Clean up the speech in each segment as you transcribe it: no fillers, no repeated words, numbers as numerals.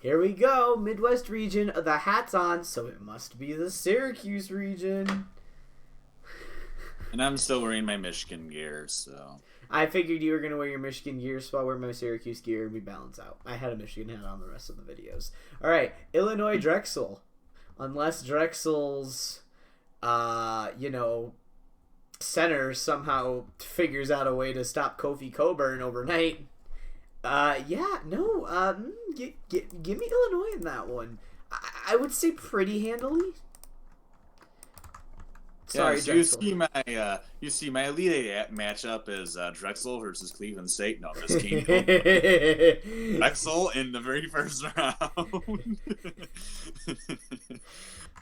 Here we go. Midwest region. The hat's on, so it must be the Syracuse region. And I'm still wearing my Michigan gear, so... I figured you were going to wear your Michigan gear, so I'll wear my Syracuse gear and we balance out. I had a Michigan hat on the rest of the videos. All right, Illinois Drexel. Unless Drexel's, center somehow figures out a way to stop Kofi Coburn overnight. Give me Illinois in that one. I would say pretty handily. Sorry, so Drexel. you see my Elite Eight matchup is Drexel versus Cleveland State. No, just kidding. Drexel in the very first round.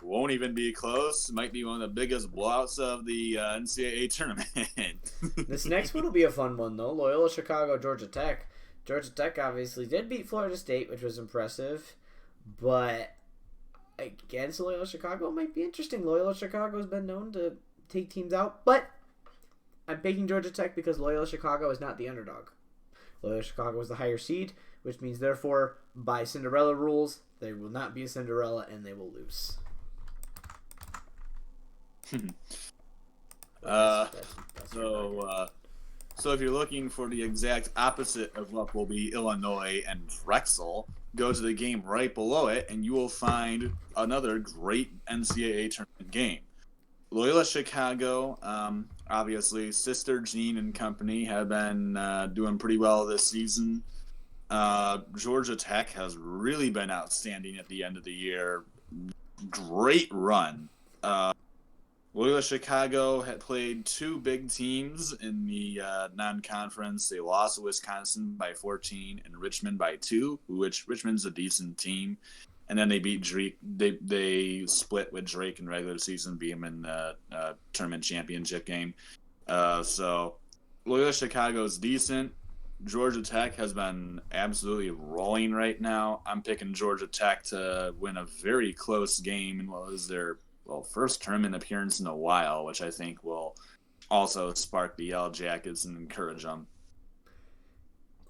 Won't even be close. Might be one of the biggest blowouts of the NCAA tournament. This next one will be a fun one, though. Loyola Chicago, Georgia Tech. Georgia Tech obviously did beat Florida State, which was impressive, but against Loyola Chicago might be interesting. Loyola Chicago has been known to take teams out, but I'm picking Georgia Tech because Loyola Chicago is not the underdog. Loyola Chicago is the higher seed, which means therefore, by Cinderella rules, they will not be a Cinderella and they will lose. So if you're looking for the exact opposite of what will be Illinois and Drexel, go to the game right below it, and you will find another great NCAA tournament game. Loyola Chicago, obviously, Sister Jean and company have been doing pretty well this season. Georgia Tech has really been outstanding at the end of the year. Great run. Loyola Chicago had played two big teams in the non-conference. They lost to Wisconsin by 14 and Richmond by 2, which Richmond's a decent team. And then they beat Drake. They split with Drake in regular season, beat him in the tournament championship game. So Loyola Chicago is decent. Georgia Tech has been absolutely rolling right now. I'm picking Georgia Tech to win a very close game in what was their first tournament appearance in a while, which I think will also spark the Yellow Jackets and encourage them.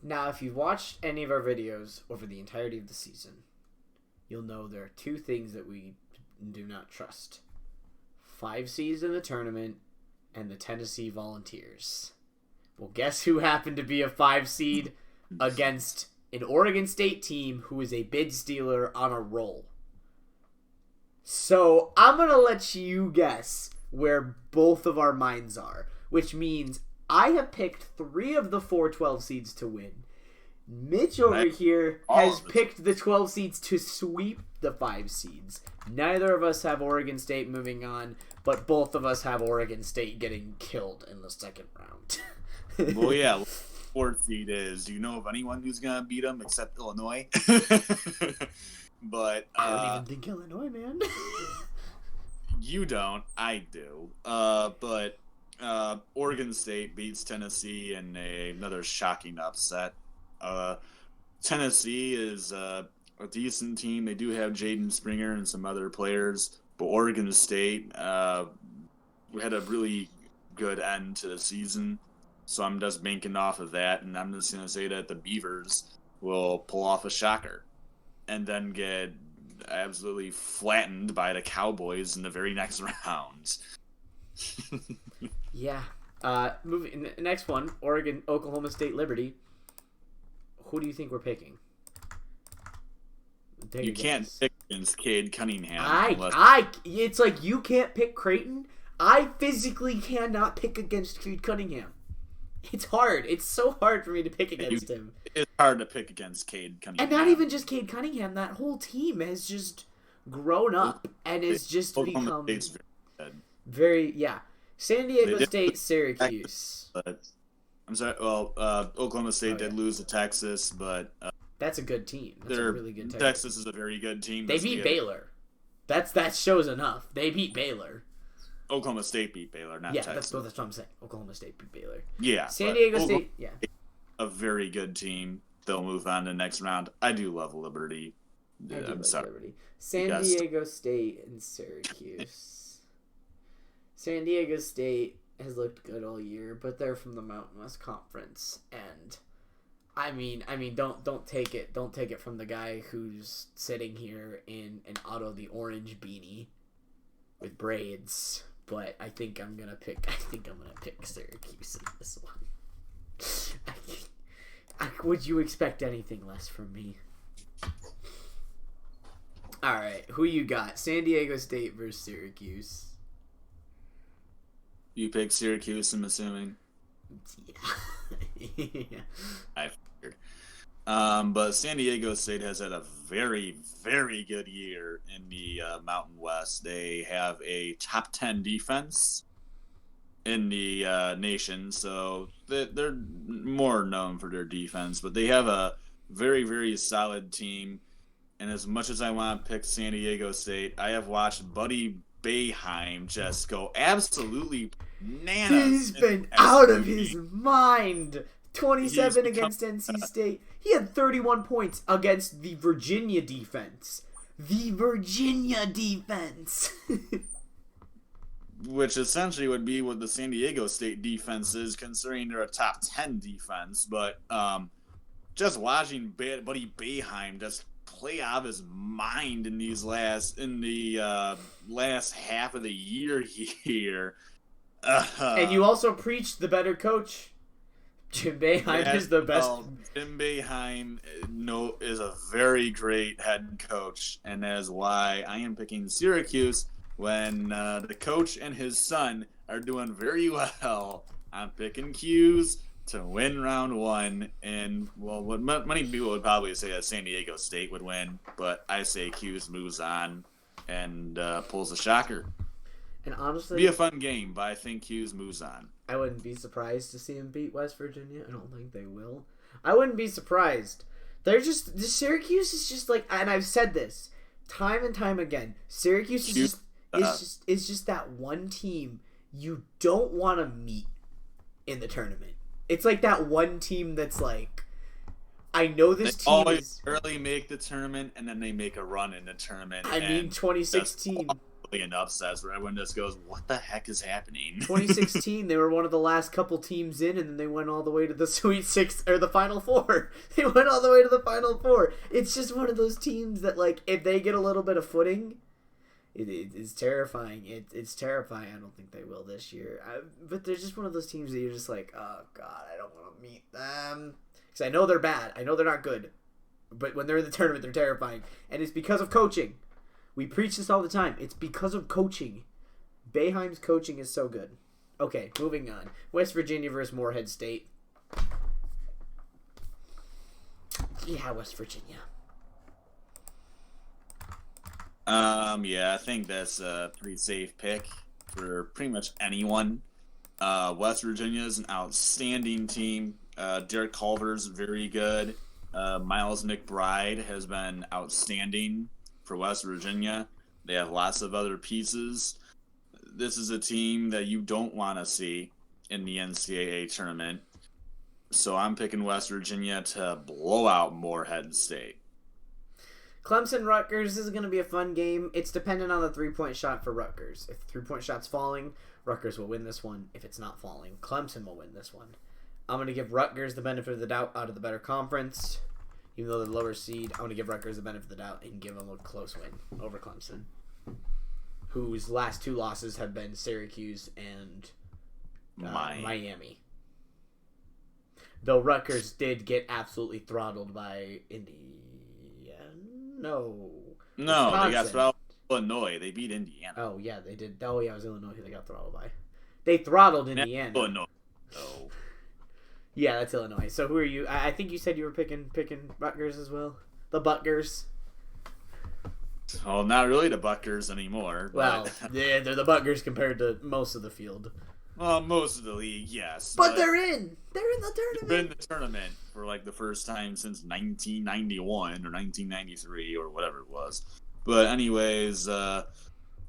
Now, if you've watched any of our videos over the entirety of the season, you'll know there are two things that we do not trust. 5 seeds in the tournament and the Tennessee Volunteers. Well, guess who happened to be a 5 seed against an Oregon State team who is a bid stealer on a roll? So I'm going to let you guess where both of our minds are, which means I have picked 3 of the 4 12 seeds to win. Mitch over here has picked the 12 seeds to sweep the 5 seeds. Neither of us have Oregon State moving on, but both of us have Oregon State getting killed in the second round. Well, yeah. 4th seed is, do you know of anyone who's going to beat them except Illinois? But I don't even think Illinois, man. You don't. I do. But Oregon State beats Tennessee in another shocking upset. Tennessee is a decent team. They do have Jaden Springer and some other players. But Oregon State we had a really good end to the season. So I'm just banking off of that. And I'm just going to say that the Beavers will pull off a shocker and then get absolutely flattened by the Cowboys in the very next round. Yeah. Moving next one, Oklahoma State Liberty. Who do you think we're picking? You can't pick against Cade Cunningham. It's like you can't pick Creighton. I physically cannot pick against Cade Cunningham. It's hard. It's so hard for me to pick against him. It's hard to pick against Cade Cunningham. And not even just Cade Cunningham. That whole team has just grown up and has just become very San Diego State, Syracuse. I'm sorry. Well, Oklahoma State did lose to Texas, but that's a good team. That's a really good team. Texas is a very good team. They beat Baylor. That shows enough. They beat Baylor. Oklahoma State beat Baylor, not Texas. That's what I'm saying. Oklahoma State beat Baylor. Yeah. San Diego State, a very good team. They'll move on to the next round. I do love Liberty. I'm sorry. Liberty. San Diego State and Syracuse. San Diego State has looked good all year, but they're from the Mountain West Conference, and don't take it from the guy who's sitting here in an Otto the Orange beanie with braids. But I think I'm gonna pick Syracuse in this one. Would you expect anything less from me? All right, who you got? San Diego State versus Syracuse. You pick Syracuse, I'm assuming. Yeah. Yeah. I figured. But San Diego State has had a very, very good year in the Mountain West. They have a top 10 defense in the nation, so they're more known for their defense. But they have a very, very solid team. And as much as I want to pick San Diego State, I have watched Buddy Boehiem just go absolutely bananas. He's been out of his mind. 27 against NC State. He had 31 points against the Virginia defense. The Virginia defense. Which essentially would be what the San Diego State defense is, considering they're a top 10 defense. But just watching Buddy Boehiem just play out of his mind in the last half of the year here. And you also preached the better coach. Jim Boeheim is the best. Jim Boeheim is a very great head coach, and that is why I am picking Syracuse when the coach and his son are doing very well. I'm picking Q's to win round one, and what many people would probably say that San Diego State would win, but I say Q's moves on and pulls a shocker. And honestly, be a fun game, but I think Q's moves on. I wouldn't be surprised to see him beat West Virginia. I don't think they will. I wouldn't be surprised. Syracuse is just like, and I've said this time and time again. Syracuse is just that one team you don't want to meet in the tournament. It's like that one team that's like, I know this team always early make the tournament and then they make a run in the tournament. 2016. An upsets where everyone just goes, what the heck is happening? 2016, they were one of the last couple teams in, and then they went all the way to the Sweet Six or the Final Four. They went all the way to the Final Four. It's just one of those teams that, like, if they get a little bit of footing, it's terrifying. It's terrifying. I don't think they will this year. But they're just one of those teams that you're just like, oh God, I don't want to meet them because I know they're bad. I know they're not good. But when they're in the tournament, they're terrifying, and it's because of coaching. We preach this all the time. It's because of coaching. Boeheim's coaching is so good. Okay, moving on. West Virginia versus Morehead State. Yeah, West Virginia. Yeah, I think that's a pretty safe pick for pretty much anyone. West Virginia is an outstanding team. Derek Culver's very good. Miles McBride has been outstanding for West Virginia. They have lots of other pieces. This is a team that you don't want to see in the NCAA tournament. So I'm picking West Virginia to blow out Morehead State. Clemson-Rutgers is going to be a fun game. It's dependent on the three-point shot for Rutgers. If the three-point shot's falling, Rutgers will win this one. If it's not falling, Clemson will win this one. I'm going to give Rutgers the benefit of the doubt out of the better conference. Even though they're the lower seed, I'm going to give Rutgers the benefit of the doubt and give them a close win over Clemson, whose last two losses have been Syracuse and Miami. Though Rutgers did get absolutely throttled by Indiana. No, they got throttled by Illinois. They beat Indiana. Oh, yeah, they did. Oh, yeah, it was Illinois who they got throttled by. They throttled Indiana. Illinois. Oh. Yeah, that's Illinois. So who are you? I think you said you were picking Rutgers as well. The Butgers. Well, not really the Butgers anymore. Well, yeah, they're the Butgers compared to most of the field. Well, most of the league, yes. But they're in. They're in the tournament. They're in the tournament for like the first time since 1991 or 1993 or whatever it was. But anyways,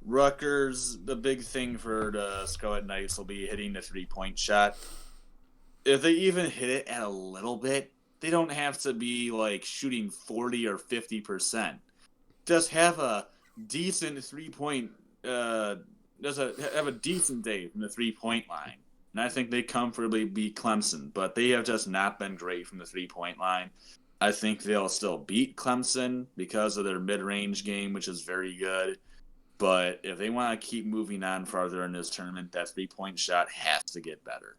Rutgers, the big thing for the Scarlet Knights will be hitting the three-point shot. If they even hit it at a little bit, they don't have to be like shooting 40 or 50%. Just have a decent 3-point, have a decent day from the 3-point line. and I think they comfortably beat Clemson, but they have just not been great from the 3-point line. I think they'll still beat Clemson because of their mid-range game, which is very good. But if they want to keep moving on farther in this tournament, that 3-point shot has to get better.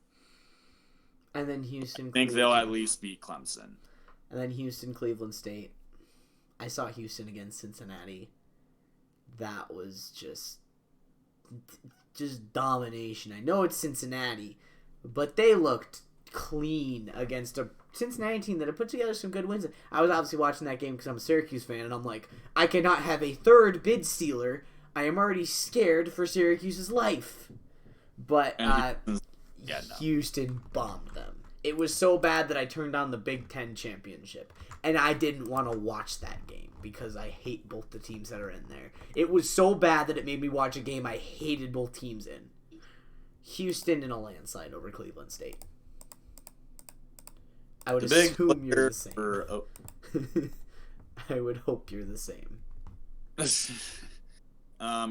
And then Houston. I think they'll at least beat Clemson. And then Houston, Cleveland State. I saw Houston against Cincinnati. That was just domination. I know it's Cincinnati, but they looked clean against a Cincinnati team that had put together some good wins. I was obviously watching that game because I'm a Syracuse fan, and I'm like, I cannot have a third bid stealer. I am already scared for Syracuse's life. But Houston bombed them. It was so bad that I turned on the Big Ten championship, and I didn't want to watch that game because I hate both the teams that are in there. It was so bad that it made me watch a game I hated both teams in. Houston in a landslide over Cleveland State. I would assume you're the same. I would hope you're the same.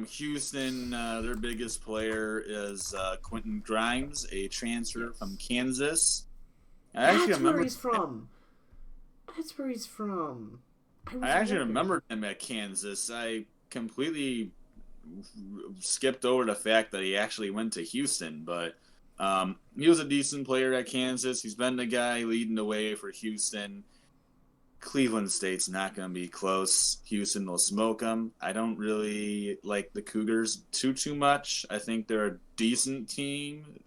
Houston, their biggest player is Quentin Grimes, a transfer from Kansas. That's where he's from. I actually remembered him at Kansas. I completely skipped over the fact that he actually went to Houston, but he was a decent player at Kansas. He's been the guy leading the way for Houston. Cleveland State's not going to be close. Houston will smoke them. I don't really like the Cougars too much. I think they're a decent team.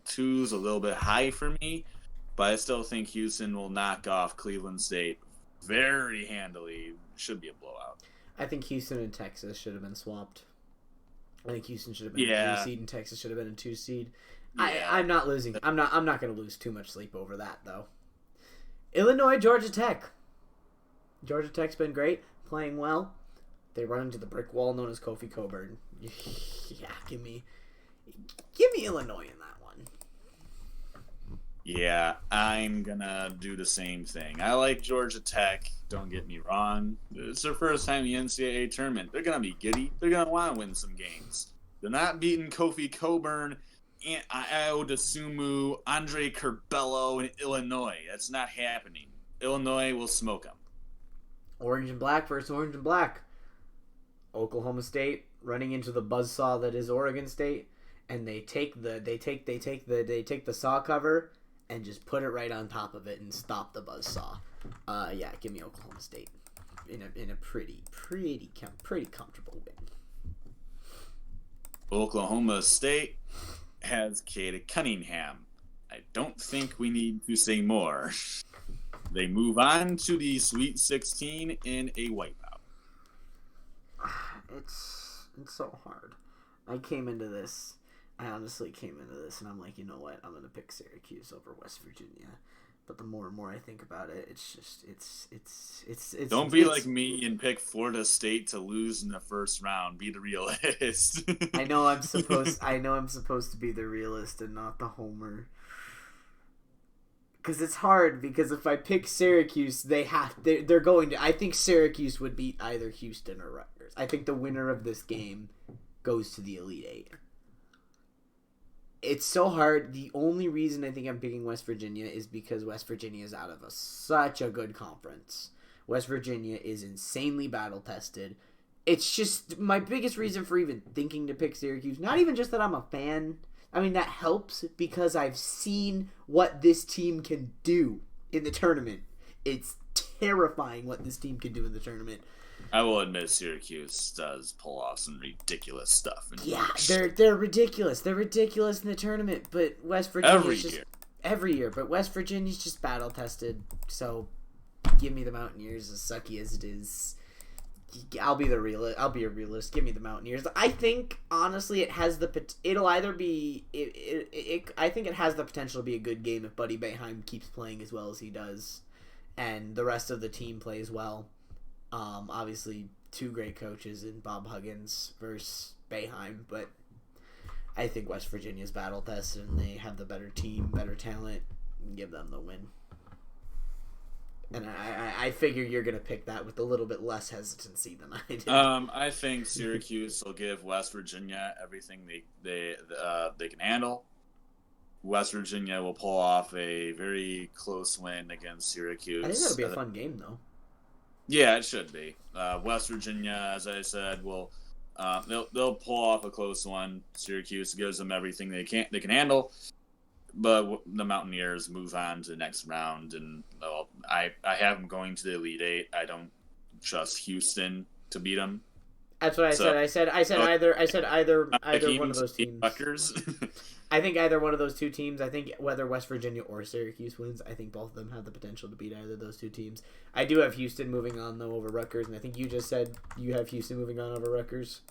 2's a little bit high for me, but I still think Houston will knock off Cleveland State very handily. Should be a blowout. I think Houston and Texas should have been swapped. I think Houston should have been a 3 seed and Texas should have been a 2 seed. Yeah. I'm not losing. I'm not going to lose too much sleep over that though. Illinois, Georgia Tech. Georgia Tech's been great, playing well. They run into the brick wall known as Kofi Coburn. Yeah, give me Illinois in that one. Yeah, I'm gonna do the same thing. I like Georgia Tech. Don't get me wrong. It's their first time in the NCAA tournament. They're gonna be giddy. They're gonna want to win some games. They're not beating Kofi Coburn, Ayo Dosunmu, Andre Curbelo, and Illinois. That's not happening. Illinois will smoke them. Orange and black versus orange and black. Oklahoma State running into the buzzsaw that is Oregon State, and they take the saw cover and just put it right on top of it and stop the buzzsaw. Yeah, give me Oklahoma State in a pretty comfortable win. Oklahoma State has Cade Cunningham. I don't think we need to say more. They move on to the Sweet 16 in a wipeout. It's so hard. I honestly came into this and I'm like, you know what? I'm going to pick Syracuse over West Virginia. But the more and more I think about it, it's Don't be like me and pick Florida State to lose in the first round. Be the realist. I know I'm supposed to be the realist and not the homer. Because it's hard, because if I pick Syracuse, they're going to... I think Syracuse would beat either Houston or Rutgers. I think the winner of this game goes to the Elite Eight. It's so hard. The only reason I think I'm picking West Virginia is because West Virginia is out of such a good conference. West Virginia is insanely battle-tested. It's just my biggest reason for even thinking to pick Syracuse. Not even just that I'm a fan... I mean, that helps because I've seen what this team can do in the tournament. It's terrifying what this team can do in the tournament. I will admit Syracuse does pull off some ridiculous stuff. Yeah, they're ridiculous. They're ridiculous in the tournament, but West Virginia every year. But West Virginia's just battle tested. So give me the Mountaineers, as sucky as it is. I'll be a realist. Give me the Mountaineers. I think honestly, it has the I think it has the potential to be a good game if Buddy Boehiem keeps playing as well as he does, and the rest of the team plays well. Obviously, 2 great coaches in Bob Huggins versus Boehiem, but I think West Virginia's battle tested and they have the better team, better talent. Give them the win. And I figure you're going to pick that with a little bit less hesitancy than I did. I think Syracuse will give West Virginia everything they can handle. West Virginia will pull off a very close win against Syracuse. I think that'll be a fun game, though. Yeah, it should be. West Virginia, as I said, will they'll pull off a close one. Syracuse gives them everything they can handle, but the Mountaineers move on to the next round, and I have them going to the Elite Eight. I don't trust Houston to beat them. That's what I said. I said either one of those teams. Rutgers. I think either one of those two teams. I think whether West Virginia or Syracuse wins, I think both of them have the potential to beat either of those two teams. I do have Houston moving on, though, over Rutgers, and I think you just said you have Houston moving on over Rutgers.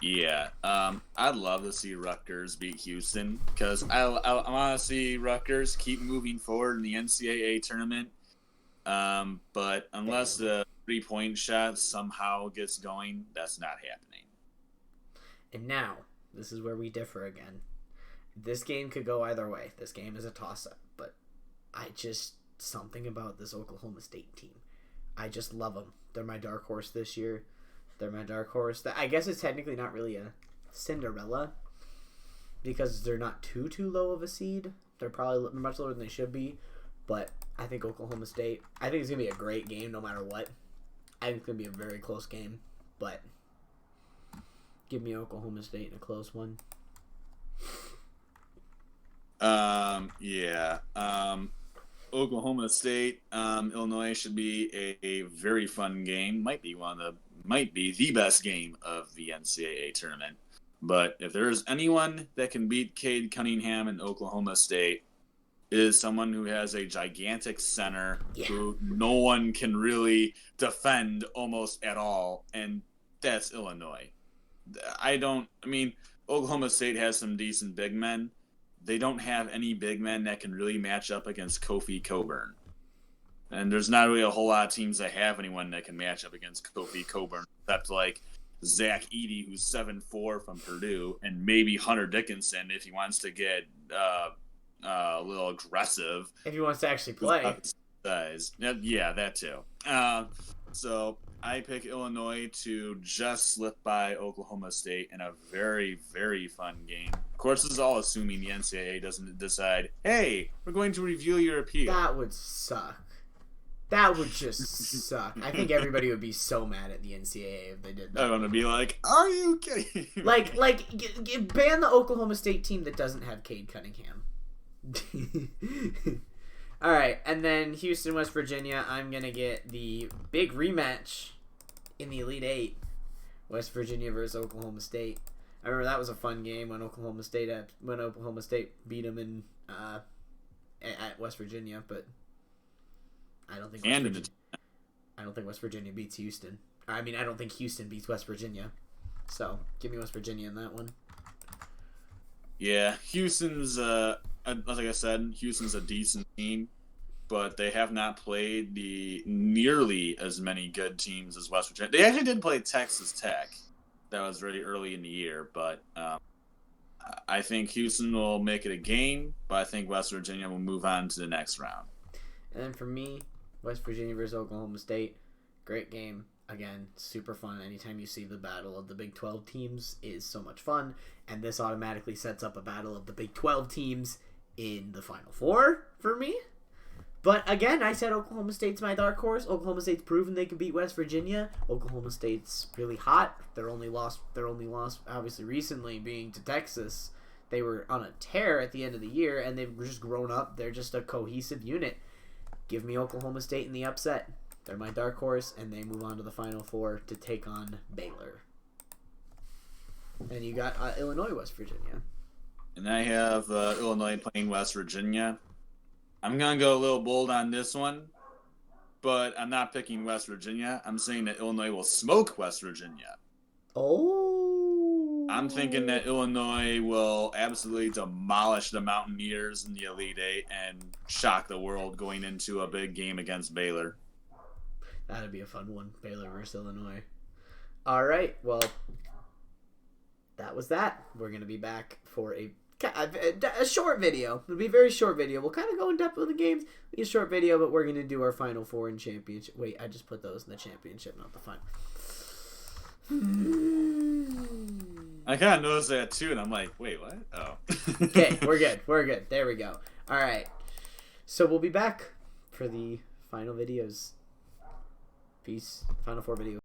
Yeah, I'd love to see Rutgers beat Houston because I want to see Rutgers keep moving forward in the NCAA tournament. But unless the 3-point shot somehow gets going, that's not happening. And now, this is where we differ again. This game could go either way. This game is a toss-up, but something about this Oklahoma State team. I just love them. They're my dark horse this year. They're my dark horse. I guess it's technically not really a Cinderella because they're not too low of a seed. They're probably much lower than they should be, but I think Oklahoma State, I think it's going to be a great game no matter what. I think it's going to be a very close game, but give me Oklahoma State in a close one. Oklahoma State, Illinois should be a very fun game. Might be the best game of the NCAA tournament. But if there is anyone that can beat Cade Cunningham in Oklahoma State, it is someone who has a gigantic center who no one can really defend almost at all, and that's Illinois. Oklahoma State has some decent big men. They don't have any big men that can really match up against Kofi Cockburn. And there's not really a whole lot of teams that have anyone that can match up against Kofi Cockburn, except like Zach Edey, who's 7'4" from Purdue, and maybe Hunter Dickinson if he wants to get a little aggressive. If he wants to actually play. Size. Yeah, that too. So I pick Illinois to just slip by Oklahoma State in a very, very fun game. Of course, this is all assuming the NCAA doesn't decide, hey, we're going to review your appeal. That would suck. That would just suck. I think everybody would be so mad at the NCAA if they did that. I want to be like, are you kidding? Ban the Oklahoma State team that doesn't have Cade Cunningham. All right, and then Houston, West Virginia. I'm gonna get the big rematch in the Elite Eight, West Virginia versus Oklahoma State. I remember that was a fun game when Oklahoma State beat them in at West Virginia, but I don't think West Virginia beats Houston. I don't think Houston beats West Virginia. So give me West Virginia in that one. Yeah, Houston's like I said, Houston's a decent team, but they have not played nearly as many good teams as West Virginia. They actually did play Texas Tech. That was really early in the year, but I think Houston will make it a game, but I think West Virginia will move on to the next round. And then for me, West Virginia versus Oklahoma State, great game. Again, super fun. Anytime you see the battle of the Big 12 teams is so much fun, and this automatically sets up a battle of the Big 12 teams in the Final Four for me. But again, I said Oklahoma State's my dark horse. Oklahoma State's proven they can beat West Virginia. Oklahoma State's really hot. Their only loss, obviously recently, being to Texas. They were on a tear at the end of the year, and they've just grown up. They're just a cohesive unit. Give me Oklahoma State in the upset. They're my dark horse, and they move on to the Final Four to take on Baylor. And you got Illinois, West Virginia. And I have Illinois playing West Virginia. I'm going to go a little bold on this one, but I'm not picking West Virginia. I'm saying that Illinois will smoke West Virginia. Oh. I'm thinking that Illinois will absolutely demolish the Mountaineers in the Elite Eight and shock the world going into a big game against Baylor. That'd be a fun one, Baylor versus Illinois. All right, well, that was that. We're going to be back for a short video. It'll be a very short video. We'll kind of go in depth with the games. It'll be a short video, but we're going to do our Final Four and championship. Wait, I just put those in the championship, not the final. I kind of noticed that too, and I'm like, wait, what? Oh. Okay, we're good. We're good. There we go. All right. So we'll be back for the final videos. Peace. Final 4 videos.